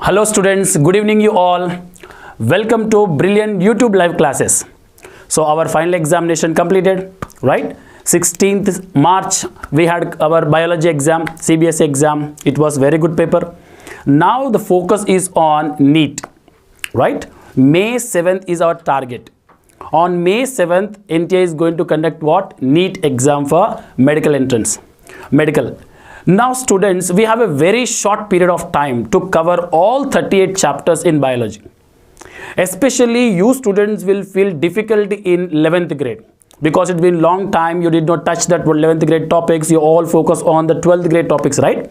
Hello students, good evening you all. Welcome to brilliant YouTube live classes. So our final examination completed, right? 16th March we had our biology exam, CBSE exam. It was very good paper. Now the focus is on NEET, right? May 7th is our target. On May 7th, NTA is going to conduct what? NEET exam for medical entrance. Medical. Now students, we have a very short period of time to cover all 38 chapters in biology. Especially you students will feel difficulty in 11th grade. Because it's been long time, you did not touch that 11th grade topics, you all focus on the 12th grade topics, right?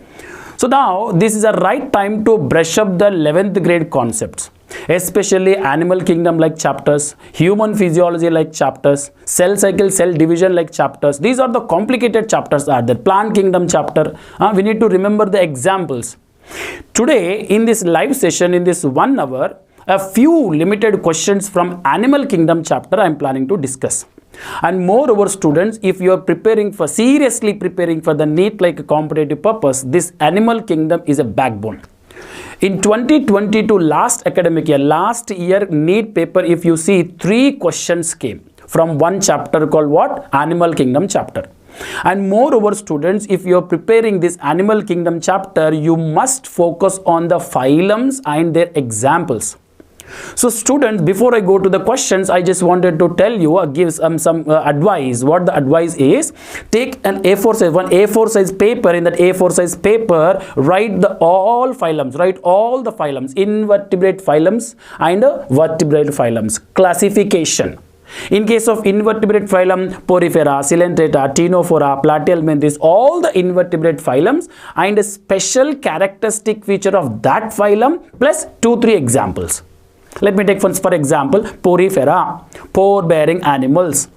So now, this is a right time to brush up the 11th grade concepts. Especially animal kingdom like chapters, human physiology like chapters, cell cycle, cell division like chapters. These are the complicated chapters are there. Plant kingdom chapter. We need to remember the examples. Today, in this live session, in this 1 hour, a few limited questions from animal kingdom chapter I am planning to discuss. And moreover students, if you are seriously preparing for the NEET like a competitive purpose, this animal kingdom is a backbone. In 2022 last academic year, last year NEET paper, if you see 3 questions came from one chapter called what? Animal kingdom chapter. And moreover students, if you are preparing this animal kingdom chapter, you must focus on the phylums and their examples. So students, before I go to the questions, I just wanted to tell you, give some advice. What the advice is, take an A4 size, one A4 size paper. In that A4 size paper, write all phylums, write all the phylums, invertebrate phylums and vertebrate phylums, classification. In case of invertebrate phylum, Porifera, Coelenterata, Ctenophora, Platyhelminthes, all the invertebrate phylums and a special characteristic feature of that phylum plus 2-3 examples. Let me take for example, Porifera, pore-bearing animals.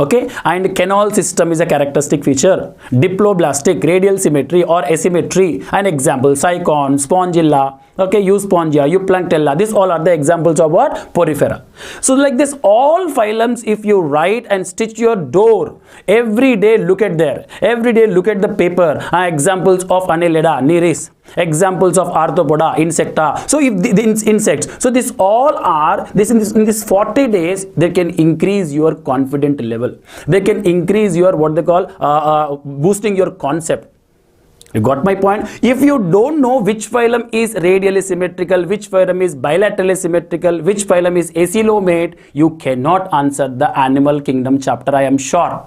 Okay, and canal system is a characteristic feature. Diploblastic, radial symmetry or asymmetry. An example, Cycon, Spongilla, okay, Euspongia, Euplanctella. These all are the examples of what? Porifera. So like this, all phylums, if you write and stitch your door, every day look at there. Every day look at the paper. Examples of Annelida, Nereis. Examples of Arthropoda, Insecta. So if the insects, so this all are in this 40 days, they can increase your confidence level. They can increase your what they call boosting your concept. You got my point? If you don't know which phylum is radially symmetrical, which phylum is bilaterally symmetrical, which phylum is acylomate, you cannot answer the animal kingdom chapter, I am sure.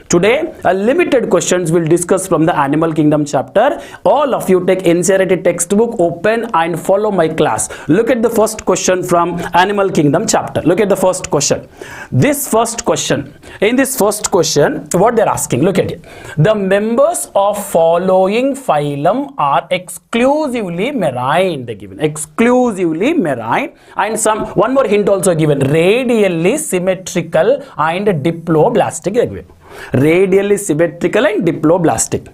Today, a limited questions will discuss from the animal kingdom chapter. All of you take NCERT textbook, open and follow my class. Look at the first question from animal kingdom chapter. Look at the first question. This first question, in this first question, what they're asking, look at it. The members of following phylum are exclusively marine. They given exclusively marine, and one more hint also given, radially symmetrical and diploblastic. They given. Radially symmetrical and diploblastic.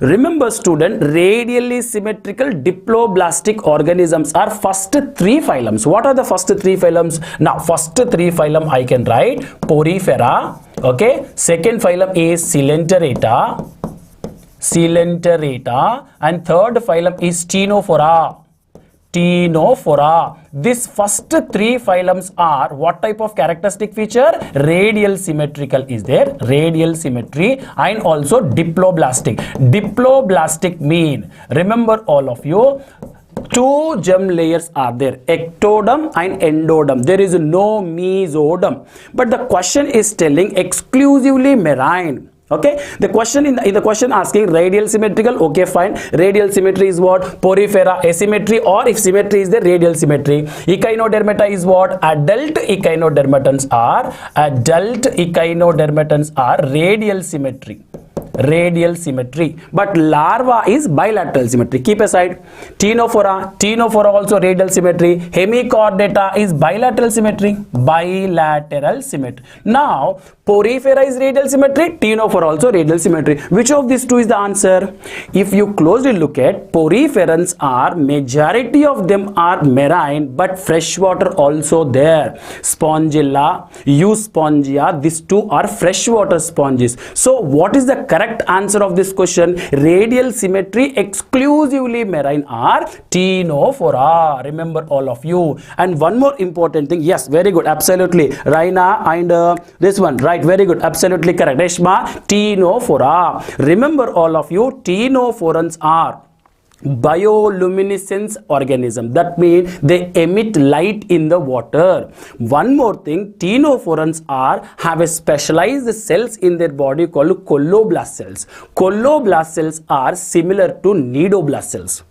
Remember student, radially symmetrical diploblastic organisms are first 3 phylums. What are the first 3 phylums? Now first 3 phylum I can write Porifera, okay. Second phylum is Coelenterata, and third phylum is Ctenophora. This first 3 phylums are what type of characteristic feature? Radial symmetrical is there, radial symmetry, and also diploblastic. Diploblastic mean, remember all of you, 2 germ layers are there, ectoderm and endoderm. There is no mesoderm. But the question is telling exclusively marine. Okay, the question in the question asking radial symmetrical, okay fine, radial symmetry is what? Porifera, asymmetry, or if symmetry is the radial symmetry. Echinodermata is what? Adult echinodermatans are radial symmetry. Radial symmetry, but larva is bilateral symmetry. Keep aside. Ctenophora also radial symmetry. Hemichordata is bilateral symmetry. Now Porifera is radial symmetry, Ctenophora also radial symmetry. Which of these two is the answer? If you closely look at, Poriferans are, majority of them are marine, but freshwater also there. Spongilla, Euspongia, these two are freshwater sponges. So what is the correct correct answer of this question, radial symmetry exclusively marine are ctenophora. Remember all of you. And one more important thing, yes, very good, absolutely, Raina, and this one, right, very good, absolutely correct, Reshma, ctenophora. Remember all of you, ctenophorans are bioluminescence organism. That means they emit light in the water. One more thing, ctenophorans have a specialized cells in their body called colloblast cells. Colloblast cells are similar to nidoblast cells.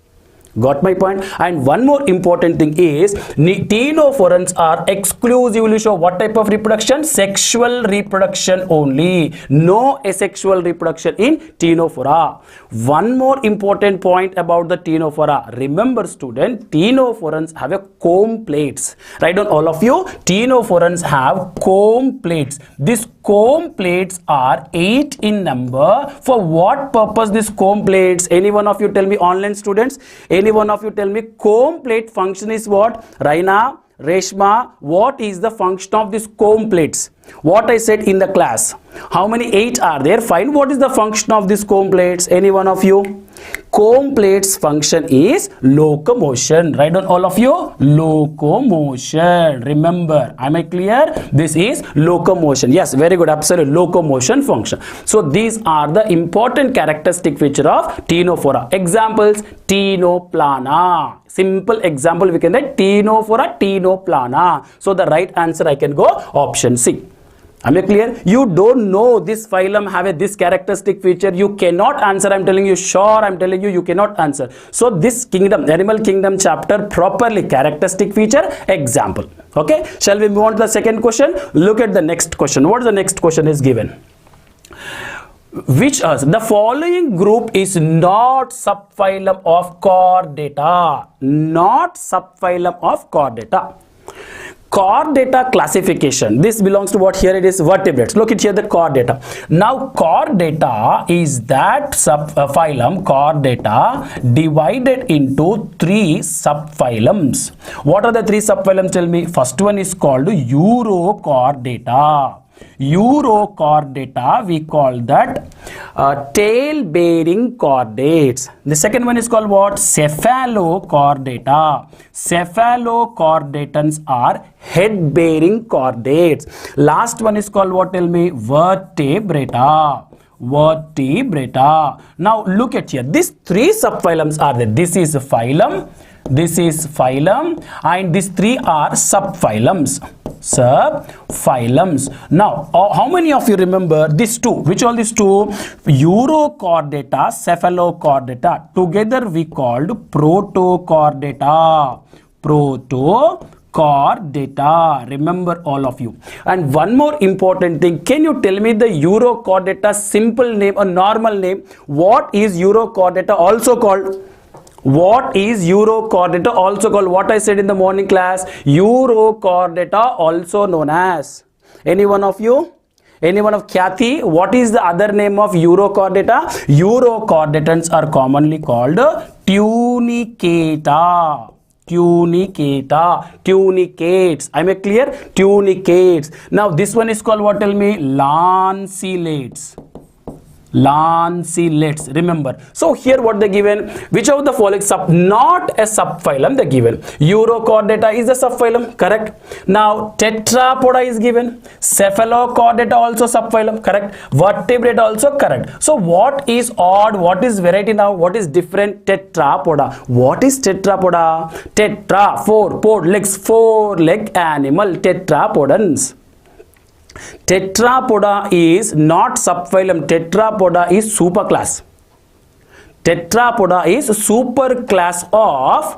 Got my point? And one more important thing is ctenophorans are exclusively show what type of reproduction? Sexual reproduction only. No asexual reproduction in ctenophora. One more important point about the ctenophora. Remember student, ctenophorans have a comb plates. Write down all of you. Ctenophorans have comb plates. These comb plates are 8 in number. For what purpose these comb plates? Any one of you tell me, online students? Any one of you tell me, comb plate function is what? Raina, Reshma, what is the function of these comb plates? What I said in the class. How many? 8 are there. Fine. What is the function of these comb plates? Any one of you? Comb plates function is locomotion. Write down all of you. Locomotion. Remember, am I clear? This is locomotion. Yes, very good. Absolute locomotion function. So these are the important characteristic feature of ctenophora. Examples: ctenoplana. Simple example we can write: ctenophora, ctenoplana. So the right answer I can go option C. Am I clear? You don't know this phylum have this characteristic feature, you cannot answer. I'm telling you, sure, I'm telling you, you cannot answer. So this kingdom, animal kingdom chapter, properly characteristic feature, example. Okay, shall we move on to the second question? Look at the next question. What is the next question is given? Which the following group is not subphylum of Chordata. Not subphylum of Chordata. Chordata classification. This belongs to what? Here it is vertebrates. Look at here the Chordata. Now Chordata is that subphylum Chordata divided into 3 subphylums. What are the 3 subphylums? Tell me. First one is called Urochordata. Urochordata, we call that tail bearing chordates. The second one is called what? Cephalochordata. Cephalochordatans are head bearing chordates. Last one is called what? Tell me. Vertebrata. Vertebrata. Now look at here. These 3 subphylums are there. This is phylum, this is phylum, and these 3 are subphylums. Subphylums. Now, how many of you remember these 2? Which all these 2? Urochordata, Cephalochordata. Together we called Protochordata. Protochordata. Remember all of you. And one more important thing. Can you tell me the Urochordata simple name or normal name? What is Urochordata also called? What is Urochordata also called? What I said in the morning class, Urochordata also known as. Any one of you? Any one of Khyati? What is the other name of Urochordata? Urochordatans are commonly called tunicata. Tunicata. Tunicates. Am I clear? Tunicates. Now this one is called what? Tell me. Lanceolates. Lanceolates. Remember. So here what they given? Which of the following not a subphylum they given? Urochordata is a subphylum. Correct. Now Tetrapoda is given. Cephalochordata also subphylum. Correct. Vertebrate also correct. So what is odd? What is variety now? What is different? Tetrapoda. What is Tetrapoda? Tetra, 4 legs, 4-leg animal. Tetrapodans. Tetrapoda is not subphylum. Tetrapoda is superclass. Tetrapoda is superclass of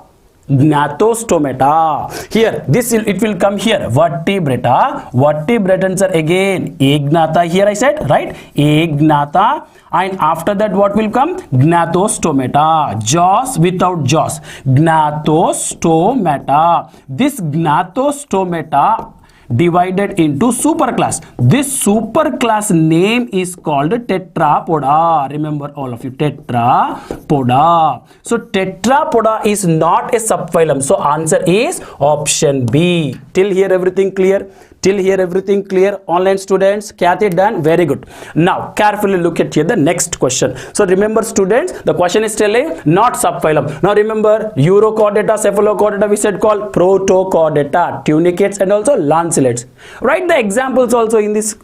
Gnathostomata. Here, it will come here. Vertebrata. Vertebratans are again Agnatha. Here I said, right? Agnatha. And after that, what will come? Gnathostomata. Jaws without jaws. Gnathostomata. This Gnathostomata divided into superclass. This superclass name is called Tetrapoda. Remember all of you, Tetrapoda. So Tetrapoda is not a subphylum. So answer is option B. Till here everything clear? Till here everything clear? Online students, Kathy done? Very good. Now carefully look at here the next question. So remember students, the question is telling not subphylum. Now remember Urochordata, Cephalochordata we said called Protochordata, tunicates and also lanceolates. Write the examples also in this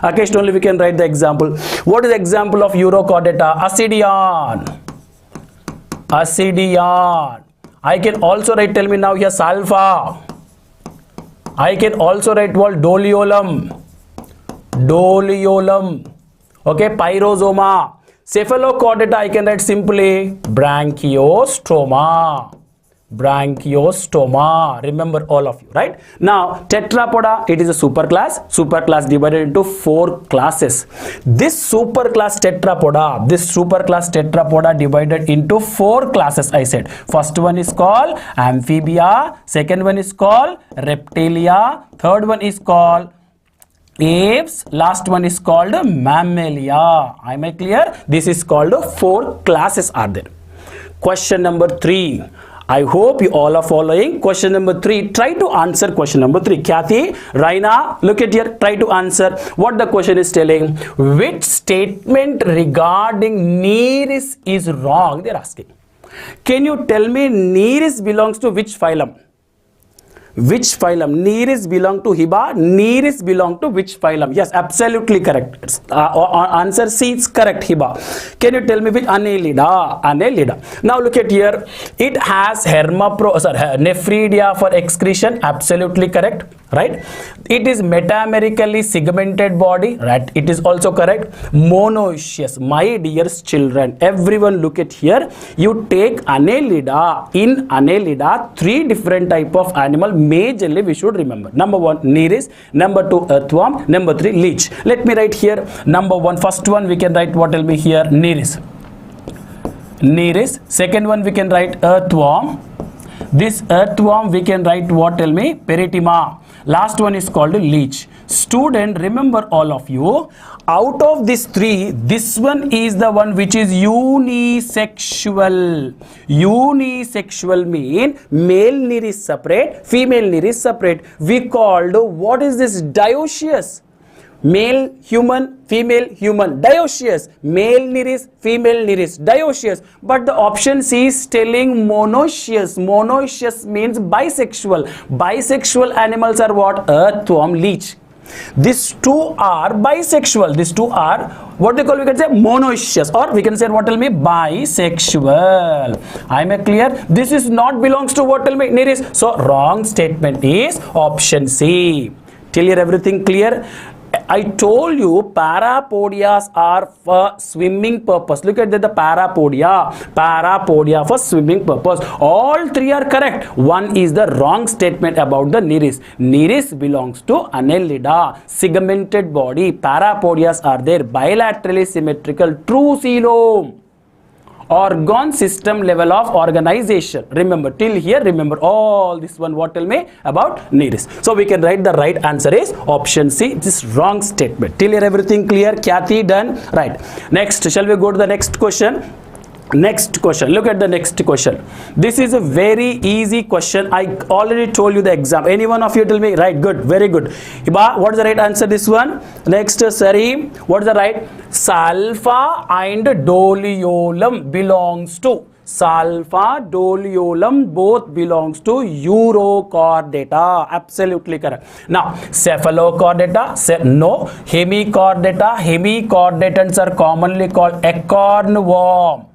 occasion only we can write the example. What is the example of Urochordata? Ascidian. Ascidian. I can also write, tell me now here, Salva. I can also write what? Doliolum. Doliolum. Okay, Pyrosoma. Cephalochordata I can write simply Branchiostoma. Branchiostoma. Remember all of you, right? Now Tetrapoda, it is a superclass divided into 4 classes. This superclass tetrapoda divided into 4 classes. I said first one is called Amphibia, second one is called Reptilia, third one is called apes, last one is called Mammalia. Am I clear? This is called 4 classes are there. Question number 3. I hope you all are following. Question number 3. Try to answer question number 3. Kathy, Raina, look at here. Try to answer what the question is telling. Which statement regarding Nereis is wrong? They are asking. Can you tell me Nereis belongs to which phylum? Which phylum? Nereis belong to Hiba. Nereis belong to which phylum? Yes, absolutely correct. Answer C is correct, Hiba. Can you tell me which? Annelida. Annelida. Now look at here. It has nephridia for excretion. Absolutely correct. Right? It is metamerically segmented body. Right? It is also correct. Monoecious. My dear children, everyone look at here. You take Annelida. In Annelida, 3 different type of animal. Majorly we should remember. Number 1 Nereis, number 2 earthworm, number 3 leech. Let me write here number 1. First one we can write what? Tell me here, Nereis. Nereis. Second one we can write earthworm. This earthworm we can write what? Tell me, Peritima. Last one is called leech. Student, remember all of you, out of these 3, this one is the one which is unisexual. Unisexual mean male Nereis separate, female Nereis separate. We called, what is this? Dioecious. Male human, female human, dioecious. Male Nereis, female Nereis, dioecious. But the option C is telling monoecious. Monoecious means bisexual. Bisexual animals are what? Earthworm, leech. These 2 are bisexual. These 2 are what they call, we can say monoecious, or we can say what? Tell me, bisexual. I am clear? This is not belongs to what? Tell me, Nereis. So wrong statement is option C. Till here everything clear? I told you parapodias are for swimming purpose. Look at the parapodia. Parapodia for swimming purpose. All 3 are correct. One is the wrong statement about the Nereis. Nereis belongs to Annelida. Segmented body. Parapodias are there. Bilaterally symmetrical. True coelom. Organ system level of organization. Remember, till here, remember all this one. What? Tell me about Nereis. So we can write the right answer is option C. This wrong statement. Till here everything clear? Kathy done? Right. Next, shall we go to the next question? Next question. Look at the next question. This is a very easy question. I already told you the exam. Any one of you tell me? Right. Good. Very good. Iba, what is the right answer? This one. Next, Sarim. What is the right? Salva and Doliolum belongs to. Salva, Doliolum both belongs to Urochordata. Absolutely correct. Now, Cephalochordata, no. Hemichordata, hemichordatans are commonly called acorn worm.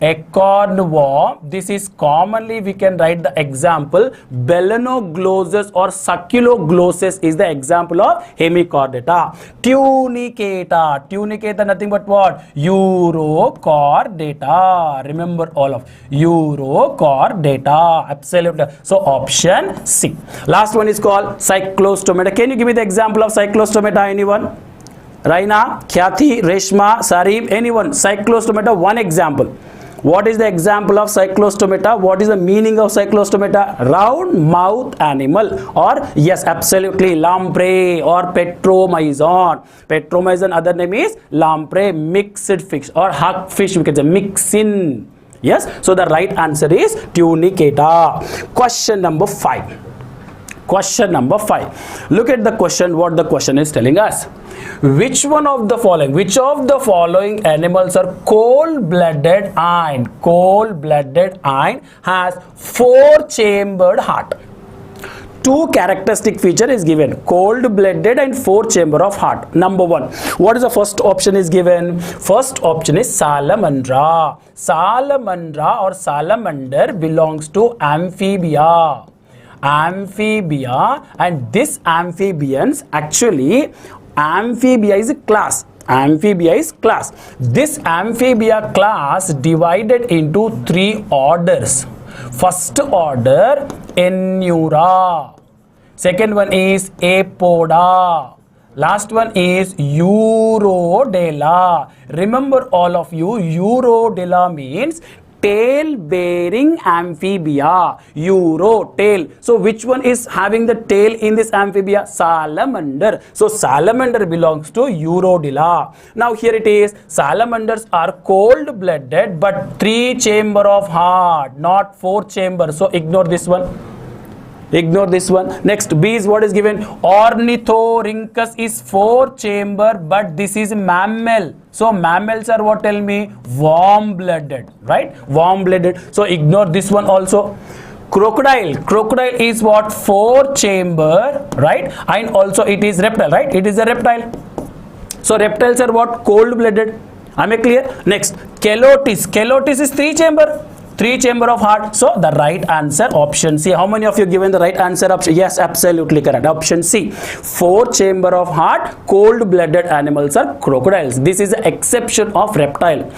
Acorn worm. This is commonly we can write the example. Belanoglossus or succuloglossus is the example of hemichordata. Tunicata. Tunicata nothing but what? Urochordata. Remember all of Urochordata. Absolutely. So option C. Last one is called cyclostomata. Can you give me the example of cyclostomata? Anyone? Raina, Khyati, Reshma, Sarim, anyone? Cyclostomata, one example. What is the example of cyclostomata? What is the meaning of cyclostomata? Round mouth animal, or yes, absolutely, lamprey or petromyzon. Petromyzon other name is lamprey, mixed fish or hug fish, we can say mixin. Yes, so the right answer is tunicata. Question number 5. Question number 5. Look at the question, what the question is telling us. Which of the following animals are cold-blooded and has 4-chambered heart? Two characteristic feature is given, cold-blooded and 4-chamber of heart. Number 1, what is the first option is given? First option is salamandra. Salamandra or salamander belongs to amphibia. And this amphibians, actually amphibia is a class. This amphibia class divided into 3 orders. First order, Enura. Second one is Apoda. Last one is Urodela. Remember all of you, Urodela means tail bearing amphibia. Tail. So which one is having the tail in this amphibia? Salamander. So salamander belongs to Urodela. Now here it is, salamanders are cold blooded but 3-chamber of heart, not 4-chamber. So ignore this one. Next, B is what is given. Ornithorhynchus is 4-chamber, but this is mammal. So mammals are what, tell me? Warm-blooded, right? Warm-blooded. So ignore this one also. Crocodile is what? 4-chamber, right? And also it is reptile, right? It is a reptile. So reptiles are what? Cold-blooded. Am I clear? Next, Calotis is 3-chamber. 3-chamber of heart. So the right answer, option C. How many of you given the right answer? Option? Yes, absolutely correct. Option C. 4-chamber of heart, cold-blooded animals are crocodiles. This is the exception of reptile.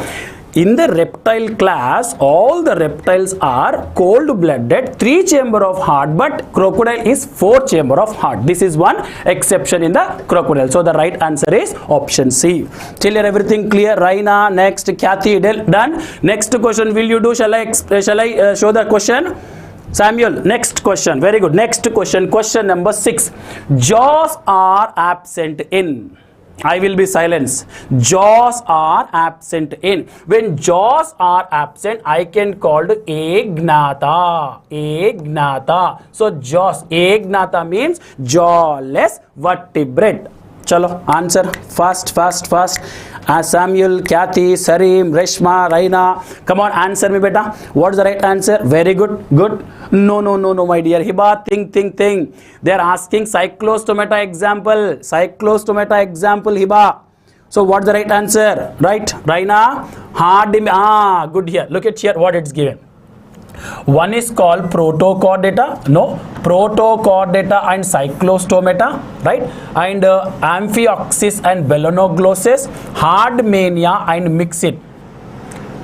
In the reptile class, all the reptiles are cold-blooded, 3-chamber of heart, but crocodile is 4-chamber of heart. This is one exception in the crocodile. So the right answer is option C. Till here everything clear? Raina, next. Kathy, done. Next question will you do? Shall I show the question? Samuel, next question. Very good. Next question. Question number 6. Jaws are absent in. I will be silenced. Jaws are absent in. When jaws are absent, I can call agnatha. So jaws, agnatha means jawless vertebrate. Chalo, answer fast. Samuel, Kathy, Sarim, Reshma, Raina. Come on, answer me, beta. What's the right answer? Very good. No, my dear. Hiba, think. They are asking cyclostomata example. Hiba. So what's the right answer? Right, Raina? Good here. Look at here what it's given. One is called protochordata, protochordata and cyclostomata, right? And amphioxus and belonoglossus, hardmania and mixit.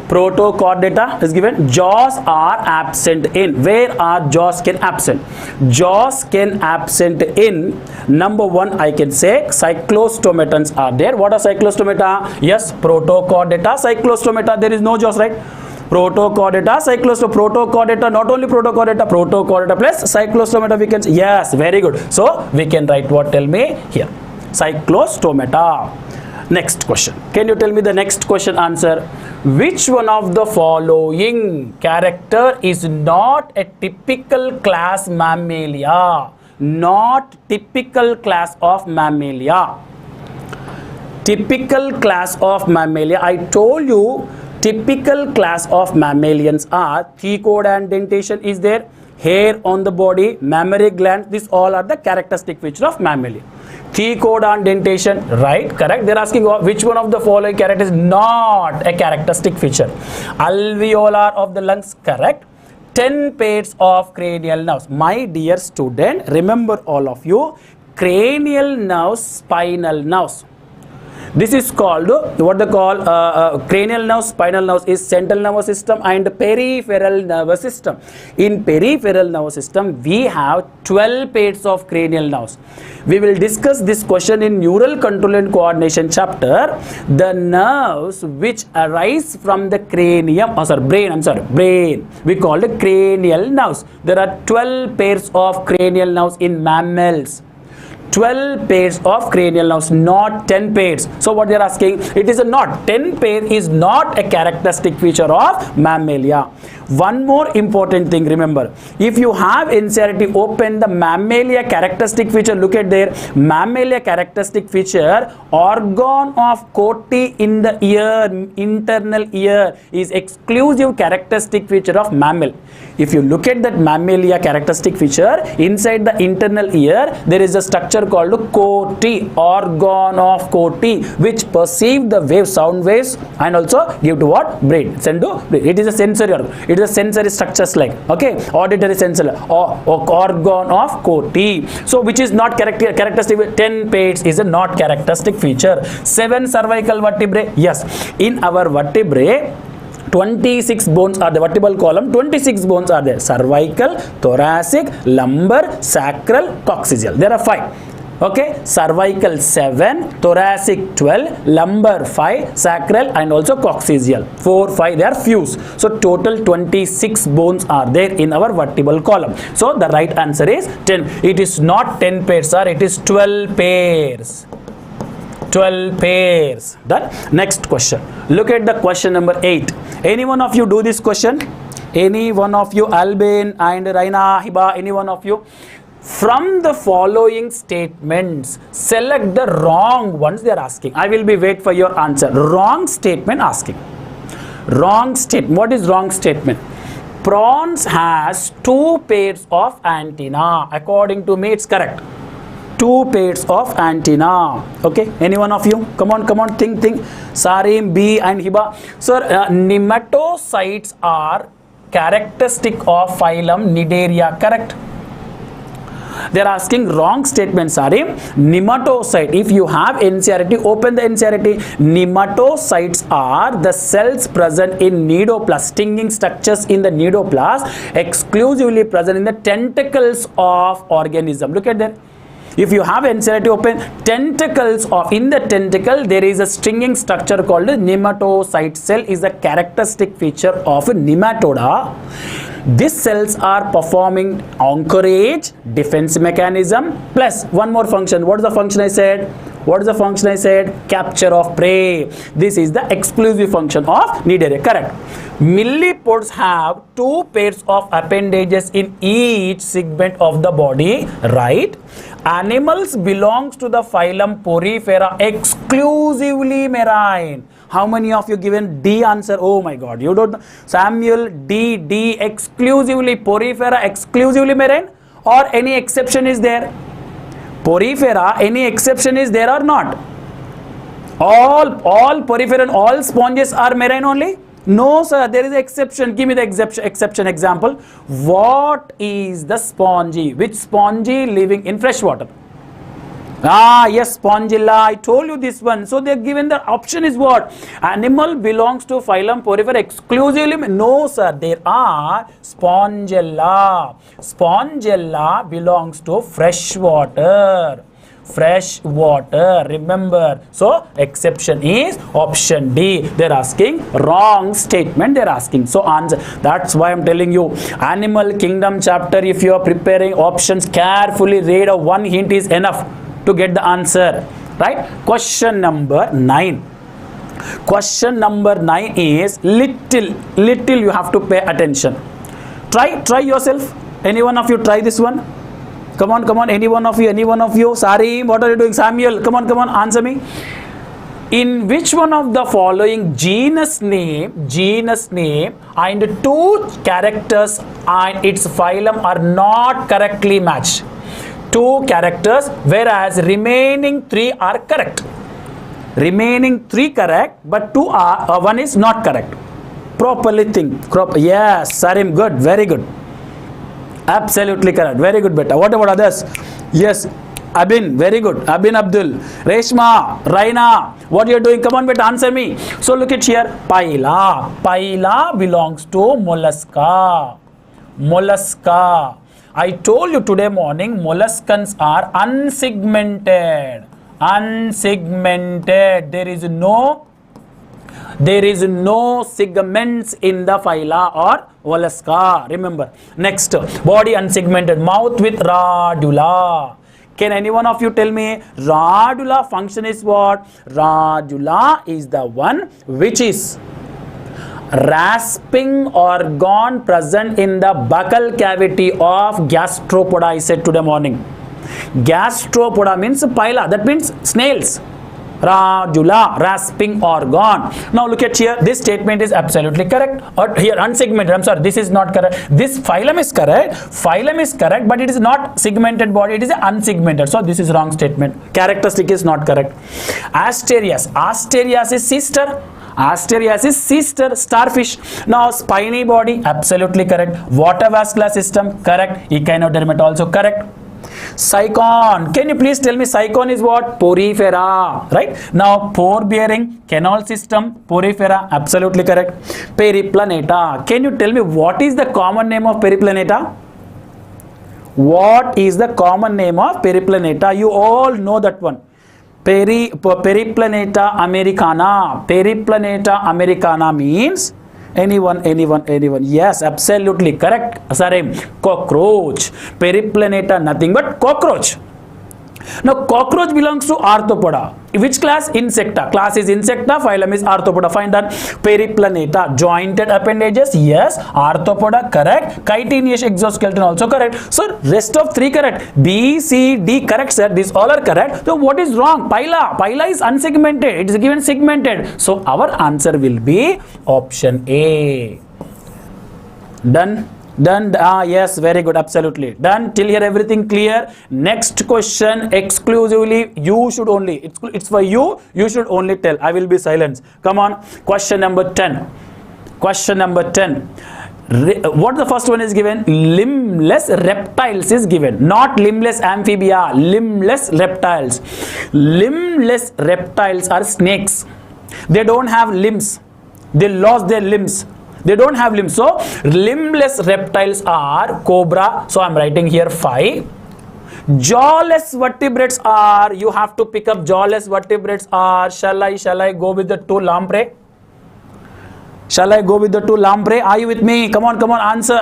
Protochordata is given. Jaws are absent in. Where are jaws can absent? Jaws can absent in. Number 1, I can say cyclostomatans are there. What are cyclostomata? Yes, protochordata, cyclostomata. There is no jaws, right? Protochordata, protochordata, not only protochordata plus cyclostomata we can say. Yes, very good. So we can write what? Tell me here. Cyclostomata. Next question. Can you tell me the next question answer? Which one of the following character is not a typical class Mammalia? Not typical class of Mammalia. Typical class of Mammalia. I told you typical class of mammalians are thecodont dentation is there, hair on the body, mammary glands. These all are the characteristic feature of mammalia. Thecodont dentation, right? Correct. They're asking which one of the following characters is not a characteristic feature. Alveolar of the lungs, correct. 10 pairs of cranial nerves. My dear student, remember all of you, cranial nerves, spinal nerves. This is called what they call cranial nerves, spinal nerves is central nervous system and peripheral nervous system. In peripheral nervous system, we have 12 pairs of cranial nerves. We will discuss this question in neural control and coordination chapter. The nerves which arise from the cranium, brain. We call it cranial nerves. There are 12 pairs of cranial nerves in mammals. 12 pairs of cranial nerves, not 10 pairs. So what they are asking, it is a not. 10 pair is not a characteristic feature of mammalia. One more important thing, remember, if you have NCERT open the mammalia characteristic feature, look at there, mammalia characteristic feature, organ of Corti in the ear, internal ear, is exclusive characteristic feature of mammal. If you look at that mammalia characteristic feature, inside the internal ear, there is a structure called Corti, organ of Corti, which perceive the wave, sound waves, and also give to what? Brain. Send to brain. It is a sensory organ. It is a sensory structures like, okay, auditory sensory, organ of Corti. So, which is not characteristic. 10 pairs is a not characteristic feature. 7 cervical vertebrae. Yes, in our vertebrae, 26 bones are the vertebral column, 26 bones are there: cervical, thoracic, lumbar, sacral, coccygeal. There are 5. Okay, cervical 7, thoracic 12, lumbar 5, sacral and also coccygeal 4, 5, they are fused. So total 26 bones are there in our vertebral column. So the right answer is 10. It is not 10 pairs, sir, it is 12 pairs. 12 pairs. Done. Next question. Look at the question number 8. Any one of you do this question? Any one of you, Albin and Raina, Hiba, any one of you? From the following statements, select the wrong ones they are asking. I will be wait for your answer. Wrong statement asking. Wrong statement. What is wrong statement? Prawns has 2 pairs of antenna. According to me, it's correct. 2 pairs of antenna. Okay, any one of you? Come on, think. Sarim, B and Hiba. Sir, nematocytes are characteristic of phylum Cnidaria. Correct? They are asking wrong statement, Sarim. Nematocyte. If you have NCERT, open the NCERT. Nematocytes are the cells present in nidoplast, stinging structures in the nidoplast, exclusively present in the tentacles of organism. Look at that. If you have NCERT open, tentacles of, in the tentacle there is a stinging structure called nematocyte cell, is a characteristic feature of nematoda. These cells are performing anchorage, defense mechanism, plus one more function. What is the function I said? What is the function I said? Capture of prey. This is the exclusive function of Cnidaria. Correct. Millipods have 2 pairs of appendages in each segment of the body, right? Animals belongs to the phylum Porifera, exclusively marine. How many of you given D answer? Oh my God, you don't know. Samuel, D, exclusively Porifera, exclusively marine, or any exception is there? Porifera, any exception is there or not? All Porifera and all sponges are marine only? No, sir, there is an exception. Give me the exception example. What is the spongy? Which spongy living in fresh water? Yes, Spongilla. I told you this one. So they are given the option is what? Animal belongs to phylum Porifera exclusively. No, sir. There are Spongilla. Spongilla belongs to fresh water. Fresh water, remember. So exception is option D. They're asking wrong statement. They're asking. So answer. That's why I'm telling you, animal kingdom chapter, if you are preparing options, carefully read. One hint is enough to get the answer. Right? Question number 9. Question number 9 is little you have to pay attention. Try yourself. Any one of you try this one? Come on, any one of you. Sorry, what are you doing? Samuel, come on, answer me. In which one of the following genus name and 2 characters and its phylum are not correctly matched? 2 characters, whereas remaining 3 are correct. Remaining 3 correct, but 2 are, 1 is not correct. Properly think. Yes, Sarim, good, very good. Absolutely correct. Very good, beta. What about others? Yes, Abin, very good. Abin Abdul, Reshma, Raina, what you are doing? Come on, beta, answer me. So look at here. Paila belongs to mollusca. Mollusca. I told you today morning, molluscans are unsegmented. Unsegmented. There is no segments in the phyla or mollusca. Remember. Next, body unsegmented, mouth with radula. Can any one of you tell me radula function is what? Radula is the one which is rasping organ present in the buccal cavity of gastropoda, I said today morning. Gastropoda means pila, that means snails. Radula, rasping organ. Now look at here, this statement is absolutely correct. Or here unsegmented, I'm sorry, this is not correct. This phylum is correct, but it is not segmented body, it is unsegmented. So this is wrong statement. Characteristic is not correct. Asterias is sister. Asterias is sister, starfish. Now spiny body, absolutely correct. Water vascular system, correct. Echinodermata also correct. Sycon, can you please tell me sycon is what? Porifera, right? Now pore bearing, canal system, porifera, absolutely correct. Periplaneta, can you tell me what is the common name of periplaneta? What is the common name of periplaneta? You all know that one. Periplaneta americana. Periplaneta americana means anyone. Yes, absolutely correct. Sorry, cockroach. Periplaneta, nothing but cockroach. Now cockroach belongs to arthropoda. Which class? Insecta. Class is insecta, phylum is arthropoda. Find that. Periplaneta, jointed appendages, yes. Arthropoda, correct. Chitinous exoskeleton, also correct. So rest of 3 correct. B, C, D, correct sir. These all are correct. So what is wrong? Pila is unsegmented. It is given segmented. So our answer will be option A. Done. Yes, very good, absolutely done. Till here everything clear. Next question, exclusively you should only, it's for you should only tell. I will be silent. Come on, question number 10. What the first one is given? Limbless reptiles is given, not limbless amphibia. Limbless reptiles. Limbless reptiles are snakes. They don't have limbs. They lost their limbs. They don't have limbs. So limbless reptiles are cobra. So I'm writing here 5. Jawless vertebrates are, you have to pick up jawless vertebrates are, shall I go with the 2 lamprey? Shall I go with the 2 lamprey? Are you with me? Come on, answer.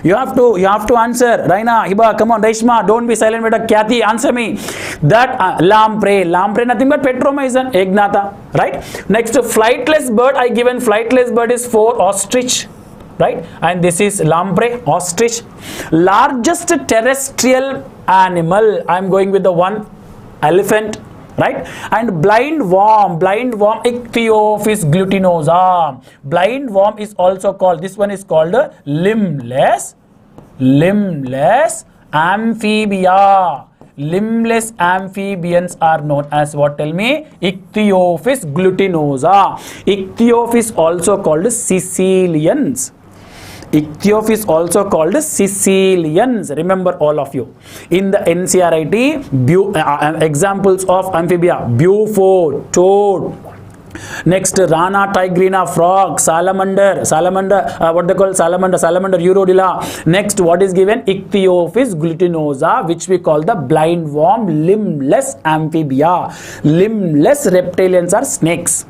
You have to answer. Raina, Hiba, come on, Reshma, don't be silent, beta. Kathy, answer me. That lamprey, nothing but petromyzon, egnata, right? Next, flightless bird, I given flightless bird is 4, ostrich, right? And this is lamprey, ostrich. Largest terrestrial animal, I am going with the 1, elephant. Right? And blind worm, Ichthyophis glutinosa. Blind worm is also called, this one is called limbless amphibia. Limbless amphibians are known as what? Tell me. Ichthyophis glutinosa. Ichthyophis also called Sicilians. Ichthyophis also called Sicilians. Remember all of you. In the NCRIT, examples of amphibia: bufo, toad. Next, rana tigrina, frog, salamander, what they call salamander urodila. Next, what is given? Ichthyophis glutinosa, which we call the blind worm, limbless amphibia. Limbless reptilians are snakes.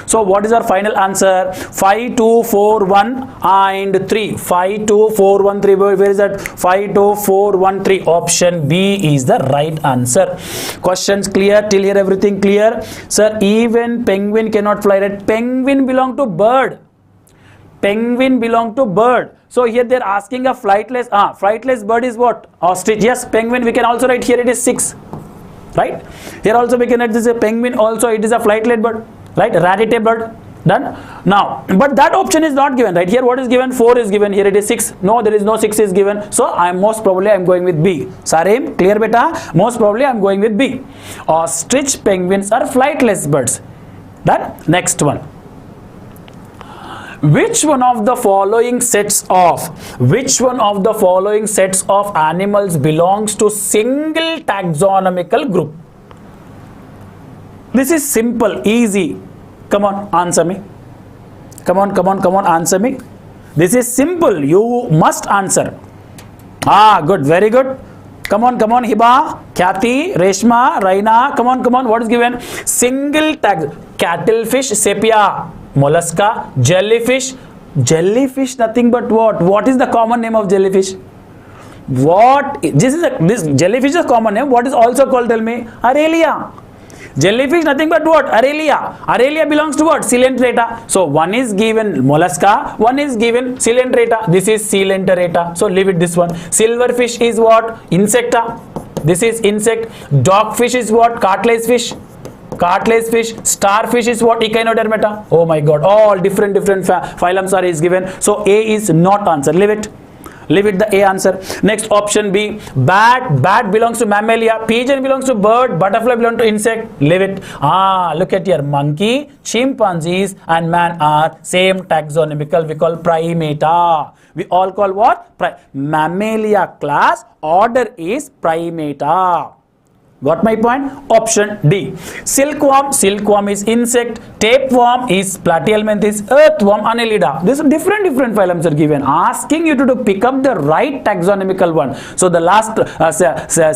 So what is our final answer? 5, 2, 4, 1 and 3. 5, 2, 4, 1, 3. Where is that? 5, 2, 4, 1, 3. Option B is the right answer. Questions clear? Till here everything clear? Sir, even penguin cannot fly, right? Penguin belong to bird. So here they are asking a flightless. Flightless bird is what? Ostrich. Yes, penguin we can also write here, it is 6. Right? Here also we can write this a penguin also, it is a flightless bird. Right, rarity bird. Done. Now, but that option is not given, right? Here what is given? 4 is given. Here it is 6. No, there is no 6 is given. So most probably I am going with B. Sarim, clear beta? Most probably I am going with B. Ostrich penguins are flightless birds. Done. Next one. Which one of the following sets of animals belongs to single taxonomical group? This is simple, easy. Come on, answer me. Come on, answer me. This is simple. You must answer. Good, very good. Come on, Hiba, Kathy, Reshma, Raina. Come on. What is given? Single tax. Cattlefish, sepia, mollusca, jellyfish. Jellyfish, nothing but what? What is the common name of jellyfish? This jellyfish is a common name. What is also called? Tell me. Aurelia. Jellyfish nothing but what? Aurelia. Aurelia belongs to what? Coelenterata. So one is given mollusca, one is given coelenterata. This is coelenterata. So leave it this one. Silverfish is what? Insecta. This is insect. Dogfish is what? Cartilage fish. Cartilage fish. Starfish is what? Echinodermata. Oh my god, all different phylums are is given. So A is not answer. Leave it. Leave it the A answer. Next option B. Bat. Bat belongs to mammalia. Pigeon belongs to bird. Butterfly belongs to insect. Leave it. Look at here. Monkey, chimpanzees and man are same taxonomical. We call primata. We all call what? Mammalia class. Order is primata. Got my point? Option D. Silkworm. Silkworm is insect. Tapeworm is platyhelminthes. Earthworm, Annelida. These different phylums are given. Asking you to pick up the right taxonomical one. So the last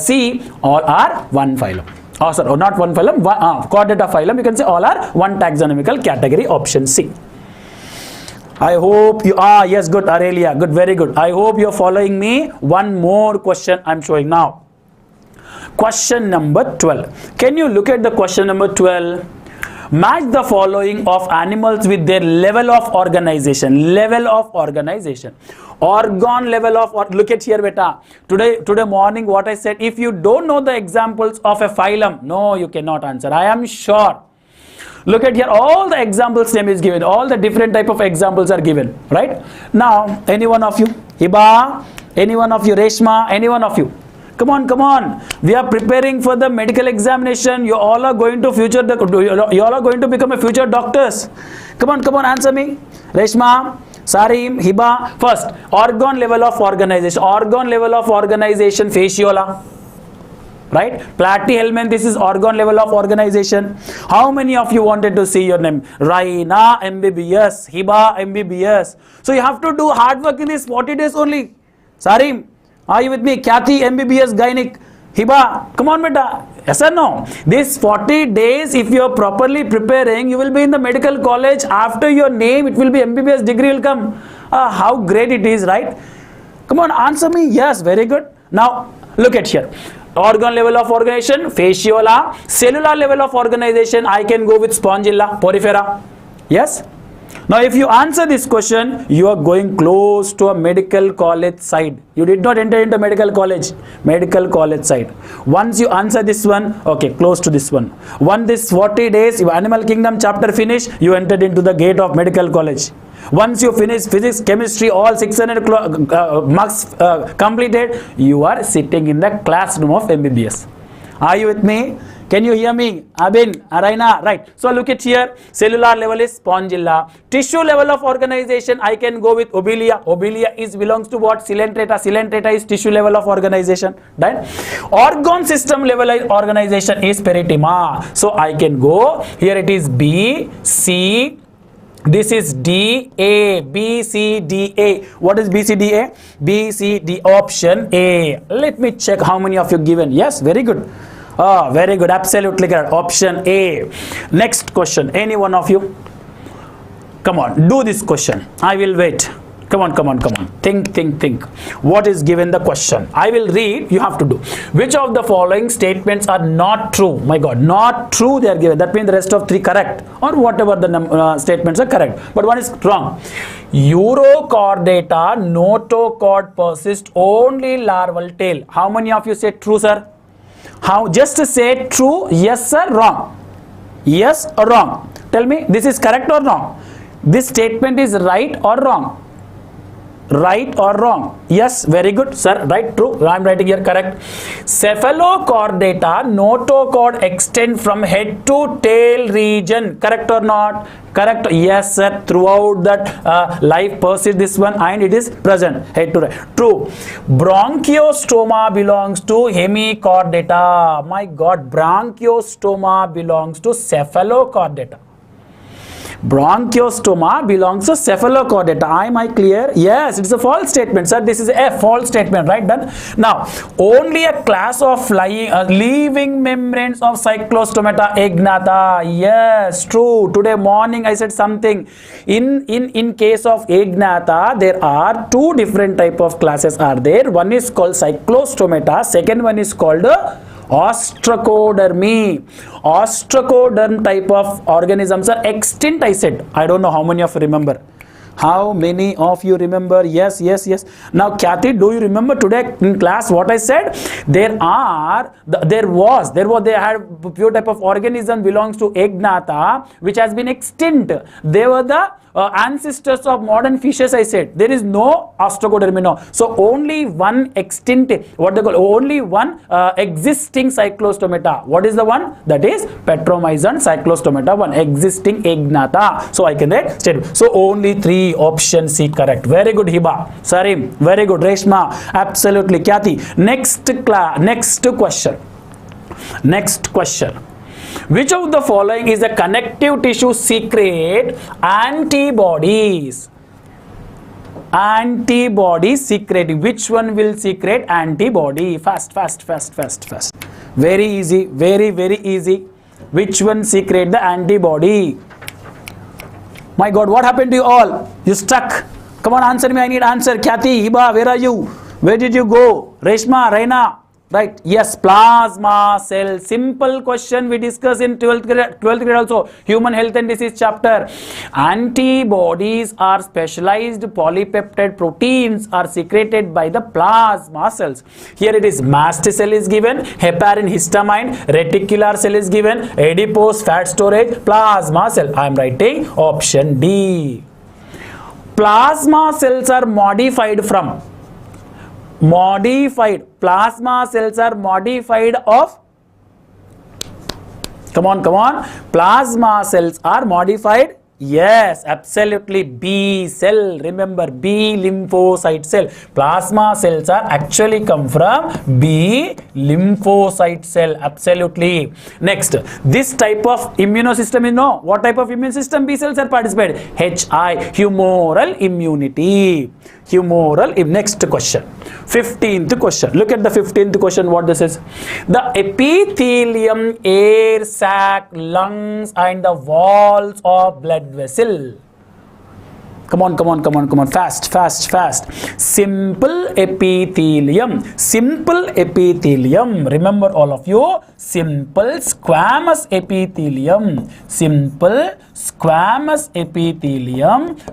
C, all are one phylum. Oh, sorry, not one phylum. Chordata phylum. You can say all are one taxonomical category. Option C. I hope you are. Yes, good. Aurelia. Good. Very good. I hope you are following me. One more question I am showing now. Question number 12. Can you look at the question number 12? Match the following of animals with their level of organization. Level of organization. Organ level of, look at here beta. Today morning what I said, if you don't know the examples of a phylum, no, you cannot answer. I am sure. Look at here, all the examples name is given. All the different type of examples are given. Right? Now, any one of you, Hiba, any one of you, Reshma, any one of you. Come on, come on. We are preparing for the medical examination. You all are going to you all are going to become a future doctors. Come on, answer me. Reshma, Sarim, Hiba. First, organ level of organization. Organ level of organization, fasciola. Right? Platyhelminth, this is organ level of organization. How many of you wanted to see your name? Raina, MBBS. Hiba, MBBS. So you have to do hard work in this 40 days only. Sarim, are you with me? Kathy, MBBS, Gynec. Hiba, come on beta. Yes or no? This 40 days, if you are properly preparing, you will be in the medical college. After your name, it will be MBBS degree will come. How great it is, right? Come on, answer me. Yes, very good. Now, look at here. Organ level of organization, fasciola. Cellular level of organization, I can go with spongilla, porifera. Yes? Now, if you answer this question, you are going close to a medical college side. You did not enter into medical college side. Once you answer this one, okay, close to this one. Once this 40 days, your animal kingdom chapter finish, you entered into the gate of medical college. Once you finish physics, chemistry, all 600 marks completed, you are sitting in the classroom of MBBS. Are you with me? Can you hear me? Abin, Araina, right. So look at here. Cellular level is spongilla. Tissue level of organization, I can go with obelia. Obelia belongs to what? Coelenterata. Coelenterata is tissue level of organization. Done. Organ system level organization is peritima. So I can go. Here it is B, C. This is D, A, B, C, D, A. What is B, C, D, A? B, C, D, option A. Let me check how many of you given. Yes, very good. Very good. Absolutely correct. Option A. Next question. Any one of you? Come on. Do this question. I will wait. Come on. Think. What is given the question? I will read. You have to do. Which of the following statements are not true? My God, not true they are given. That means the rest of 3 correct. Or whatever the statements are correct. But one is wrong. Urochordata notochord persist only larval tail. How many of you say true, sir? How? Just say true, yes or wrong. Yes or wrong. Tell me, this is correct or wrong? This statement is right or wrong? Right or wrong? Yes, very good, sir. Right, true. I am writing here correct. Cephalochordata notochord extend from head to tail region. Correct or not? Correct. Yes, sir. Throughout that life persists this one and it is present. Head to right. True. Bronchiostoma belongs to hemichordata. My God, bronchiostoma belongs to cephalochordata. Bronchiostoma belongs to cephalochordata. Am I clear? Yes, it's a false statement, sir. This is a false statement, right? Done. Now, only a class of living membranes of cyclostomata agnata. Yes, true. Today morning I said something. In case of agnata, there are 2 different type of classes are there. One is called cyclostomata. Second one is called Ostracodermy. Ostracoderm type of organisms are extinct, I said. I don't know how many of you remember. How many of you remember? Yes. Now, Kathy, do you remember today in class what I said? They had few type of organism belongs to Agnatha, which has been extinct. They were the ancestors of modern fishes, I said. There is no Ostracodermy now. So only one extinct, only one existing cyclostomata. What is the one? That is Petromyzon cyclostomata, one existing Agnatha. So I can write statement. So only 3, option C correct. Very good, Hiba. Sarim, very good. Reshma, absolutely. Kathy, next question. Next question. Which of the following is a connective tissue secrete antibodies? Antibody secreting. Which one will secrete antibody? Fast. Very easy. Very easy. Which one secrete the antibody? My God, what happened to you all? You stuck. Come on, answer me. I need answer. Kathy, Hiba, where are you? Where did you go? Reshma, Raina. Right, yes, plasma cell. Simple question we discussed in 12th grade also, human health and disease chapter. Antibodies are specialized polypeptide proteins are secreted by the plasma cells. Here it is, mast cell is given, heparin, histamine, reticular cell is given, adipose fat storage, plasma cell. I am writing option D. Plasma cells are modified from plasma cells are modified of, come on, plasma cells are modified, yes, absolutely, B cell. Remember, B lymphocyte cell. Plasma cells are actually come from B lymphocyte cell, absolutely. Next, this type of immunosystem, you know what type of immune system B cells are participated? HI, humoral immunity. Next question, 15th question. Look at the 15th question, what this is. The epithelium, air sac, lungs and the walls of blood vessel. Come on, fast. Simple epithelium. Remember all of you, simple squamous epithelium,